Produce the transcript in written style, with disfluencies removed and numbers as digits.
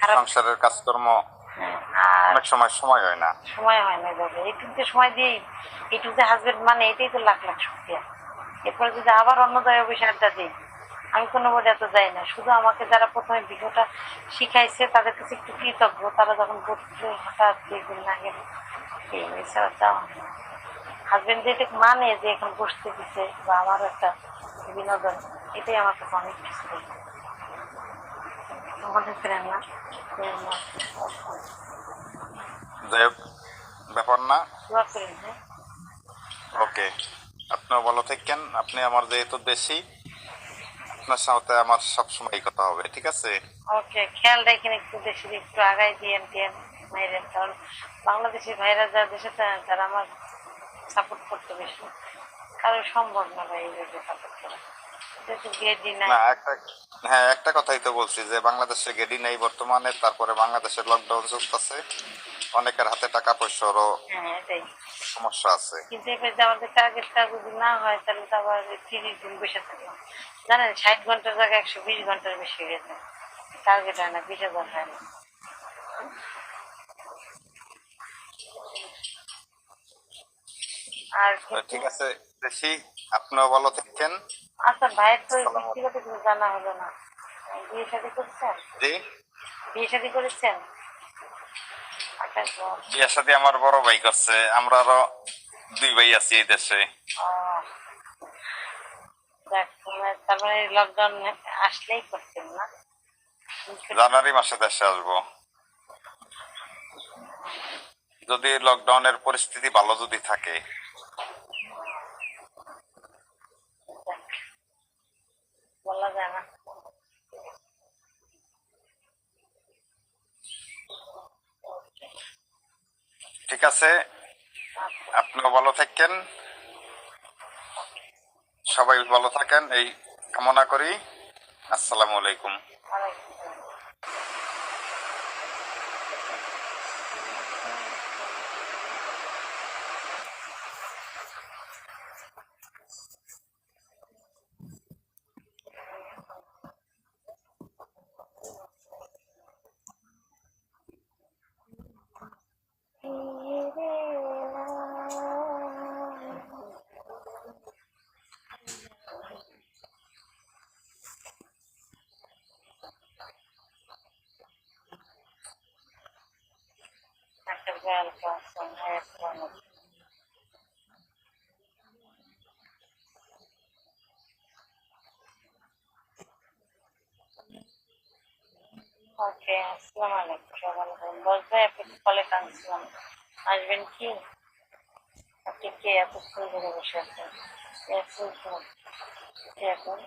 সংসারের কাজকর্ম আর অনেক সময় হয় না। সময় হয় না দাদা, এইটুকুতে সময় দিই, এইটুকুতে হাজবেন্ড মানে এটাই তো লাখ লাখ শুক্রিয়া। এরপরে যদি আবার অন্য জায়গায় বসে আড্ডা দিই, আমি কোনো বোধ এত যাই না। শুধু আমাকে যারা প্রথমে বিষয়টা শিখাইছে তাদের কাছে একটু কৃতজ্ঞ, তারা যখন বসলে হঠাৎ দেখবেন না গেল এই এছাড়া যাওয়া হয় না। হাজবেন্ড যেটা মানে যে এখন বসতে দিচ্ছে বা আমারও একটা বিনোদন, এটাই আমার কাছে অনেক কিছু মনে করেন না। যাই হোক, ব্যাপার না। দোয়া করেন। হ্যাঁ, ওকে, আপনিও ভালো থাকেন। আপনি আমার যেহেতু দেশি, আপনার সাথে আমার সবসময় কথা হবে, ঠিক আছে? ওকে, খেয়াল রাখেন একটু, দেশের একটু আগাই দিয়েন টিয়েন মাইরেন, কারণ বাংলাদেশি ভাইরা যা দেশে তারা আমার সাপোর্ট করতে বেশি, কারো সম্ভব না ভাই এইভাবে সাপোর্ট করা। যেহেতু গেডি নাই। না, হ্যাঁ, একটা কথাই তো বলছি যে বাংলাদেশে গেডি নেই বর্তমানে, তারপরে বাংলাদেশের লকডাউন চলতেছে, অনেকের হাতে টাকা পয়সারও হ্যাঁ, এটাই সমস্যা আছে। কিন্তু এবার যে আমাদের টার্গেটটা যদি না হয় তাহলে তো আবার 30 দিন বসে থাকলাম। জানেন 60 ঘন্টার জায়গায় 120 ঘন্টার বেশি হয়ে যায়, টার্গেট হয় না, 20,000 হয় না। আর ঠিক আছে, দেখি, আপনিও ভালো থাকেন। আচ্ছা, ভাইয়ের তো আসসালামু ব্যক্তিগত কিছু জানা হলো না, বিয়ে শাদী করছেন? জি, বিয়ে শাদী করেছেন? আচ্ছা, বিয়ের সাথে আমার বড় ভাই করছে, আমরা আরো 2 ভাই আছি এই দেশে। তার মানে লকডাউন আসলেই করতেন না? জানুয়ারি মাসে দেশে আসবো, যদি লকডাউনের পরিস্থিতি ভালো যদি থাকে। বলা যায় না। ঠিক আছে, আপনিও ভালো থাকেন, সবাই ভালো থাকেন এই কামনা করি। আসসালামু আলাইকুম। একটা গল্প আছে। ওকে, আসসালামু আলাইকুম, সবাই বলতে আপনি কলে কাঁদছিলাম, আসবেন কি? আপনি কে এতক্ষণ ধরে বসে আছেন? এখন